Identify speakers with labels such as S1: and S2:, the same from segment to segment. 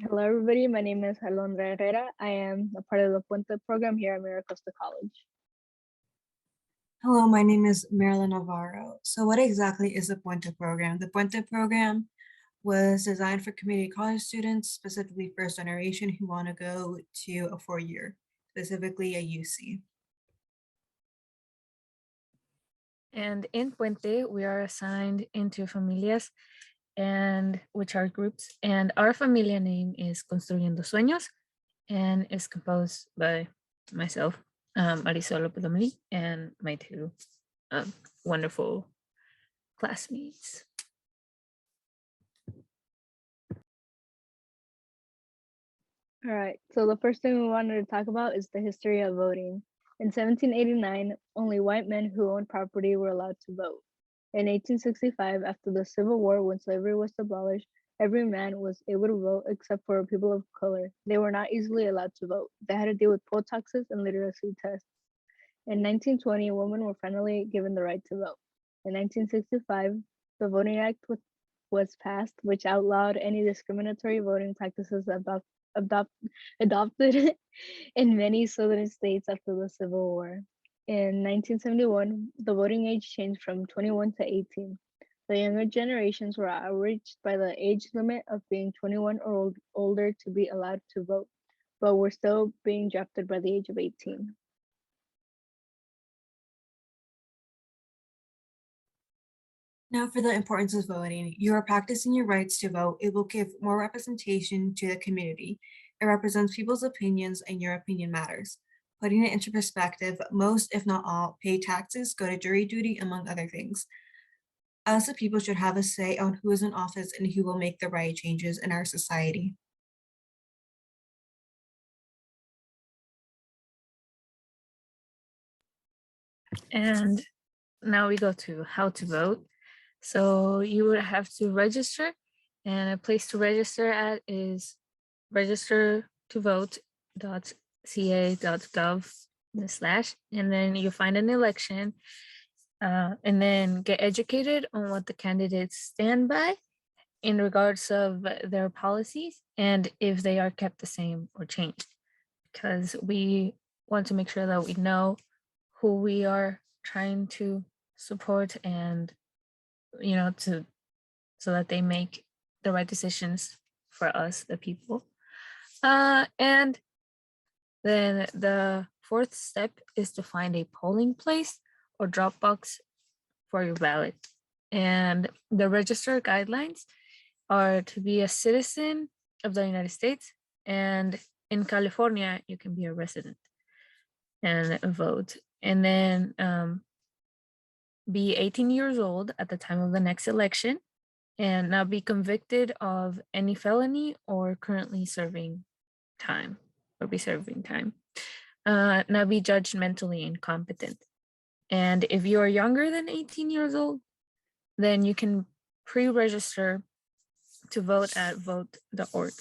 S1: Hello, everybody. My name is Alondra Herrera. I am a part of the Puente program here at Miracosta College.
S2: Hello, my name is Marilyn Navarro. So what exactly is the Puente program? The Puente program was designed for community college students, specifically first generation who want to go to a 4-year, specifically a UC.
S3: And in Puente, we are assigned into familias, and which are groups. And our familia name is Construyendo Sueños, and is composed by myself, Marisol, Lopez, Lomeli, and my two wonderful classmates.
S1: All right, so the first thing we wanted to talk about is the history of voting. In 1789, only white men who owned property were allowed to vote. In 1865, after the Civil War, when slavery was abolished, every man was able to vote except for people of color. They were not easily allowed to vote. They had to deal with poll taxes and literacy tests. In 1920, women were finally given the right to vote. In 1965, the Voting Act was passed, which outlawed any discriminatory voting practices adopted in many southern states after the Civil War. In 1971, the voting age changed from 21 to 18. The younger generations were outraged by the age limit of being 21 or older to be allowed to vote, but were still being drafted by the age of 18.
S2: Now for the importance of voting, you are practicing your rights to vote. It will give more representation to the community. It represents people's opinions and your opinion matters. Putting it into perspective, most, if not all, pay taxes, go to jury duty, among other things. Us, the people, should have a say on who is in office and who will make the right changes in our society.
S3: And now we go to how to vote. So you would have to register, and a place to register at is register2vote.ca.gov/, and then you find an election, and then get educated on what the candidates stand by in regards of their policies and if they are kept the same or changed, because we want to make sure that we know who we are trying to support, and so that they make the right decisions for us, the people. And then the fourth step is to find a polling place or drop box for your ballot. And the register guidelines are to be a citizen of the United States, and in California, you can be a resident and vote. And then be 18 years old at the time of the next election, and not be convicted of any felony or currently serving time or be serving time. Not be judged mentally incompetent. And if you are younger than 18 years old, then you can pre-register to vote at vote.org.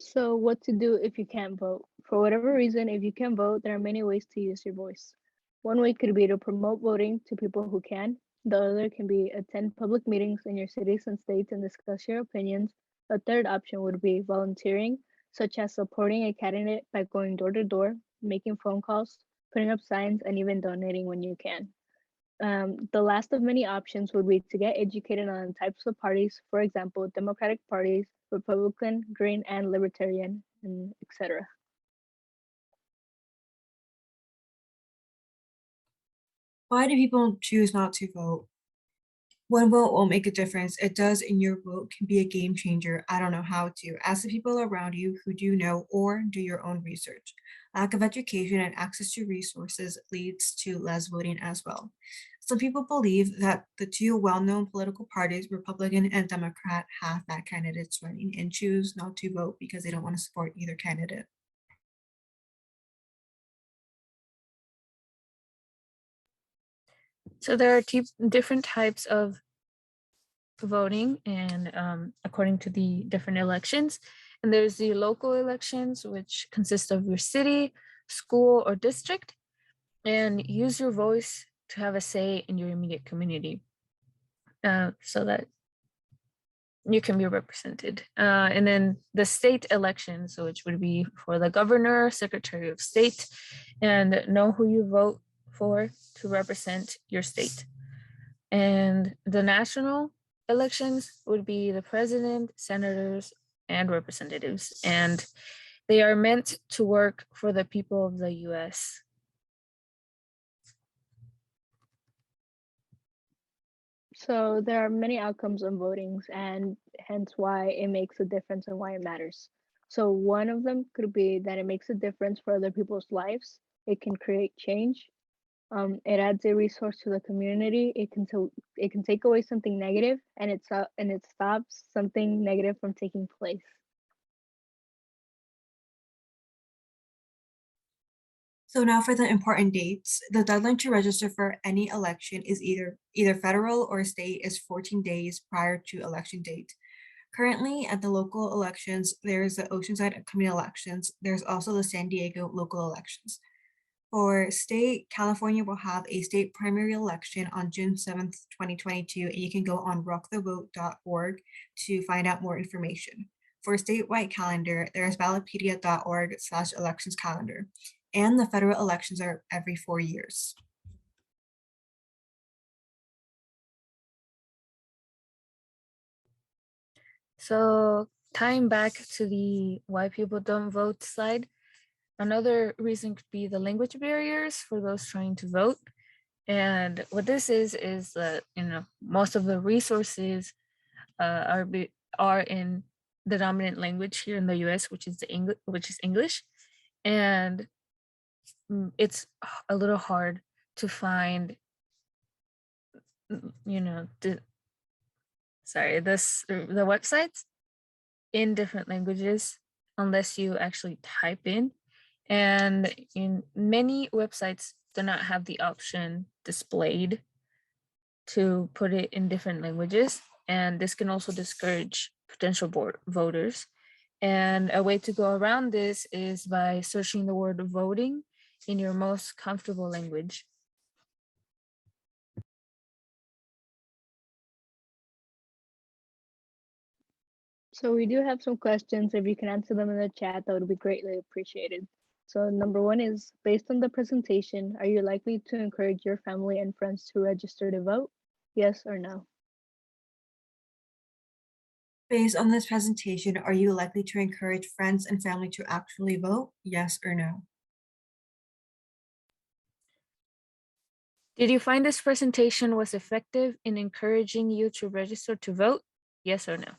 S1: So, what to do if you can't vote? For whatever reason, if you can't vote, there are many ways to use your voice. One way could be to promote voting to people who can. The other can be attend public meetings in your cities and states and discuss your opinions. A third option would be volunteering, such as supporting a candidate by going door to door, making phone calls, putting up signs, and even donating when you can. The last of many options would be to get educated on types of parties, for example, Democratic parties, Republican, Green, and Libertarian, and etc.
S2: Why do people choose not to vote? One vote will make a difference. It does, and your vote can be a game changer. I don't know how to. Ask the people around you who do know, or do your own research. Lack of education and access to resources leads to less voting as well. Some people believe that the two well-known political parties, Republican and Democrat, have bad candidates running and choose not to vote because they don't want to support either candidate.
S3: So there are different types of voting, and according to the different elections. And there's the local elections, which consist of your city, school, or district, and use your voice to have a say in your immediate community, so that you can be represented. And then the state elections, which would be for the governor, secretary of state, and know who you vote for to represent your state. And the national elections would be the president, senators, and representatives. And they are meant to work for the people of the US.
S1: So there are many outcomes on votings and hence why it makes a difference and why it matters. So one of them could be that it makes a difference for other people's lives. It can create change. It adds a resource to the community. It can take away something negative, and it stops something negative from taking place.
S2: So now for the important dates, the deadline to register for any election is either federal or state is 14 days prior to election date. Currently at the local elections, there's the Oceanside upcoming elections. There's also the San Diego local elections. For state, California will have a state primary election on June 7th, 2022, and you can go on rockthevote.org to find out more information. For statewide calendar, there's ballotpedia.org/elections calendar, and the federal elections are every 4 years.
S3: So tying back to the why people don't vote slide, another reason could be the language barriers for those trying to vote. And what this is that most of the resources are in the dominant language here in the U.S., which is English, and it's a little hard to find, the websites in different languages unless you actually type in. And in many websites do not have the option displayed to put it in different languages. And this can also discourage potential voters. And a way to go around this is by searching the word voting in your most comfortable language.
S1: So we do have some questions. If you can answer them in the chat, that would be greatly appreciated. So number one is, based on the presentation, are you likely to encourage your family and friends to register to vote? Yes or no?
S2: Based on this presentation, are you likely to encourage friends and family to actually vote? Yes or no?
S3: Did you find this presentation was effective in encouraging you to register to vote? Yes or no?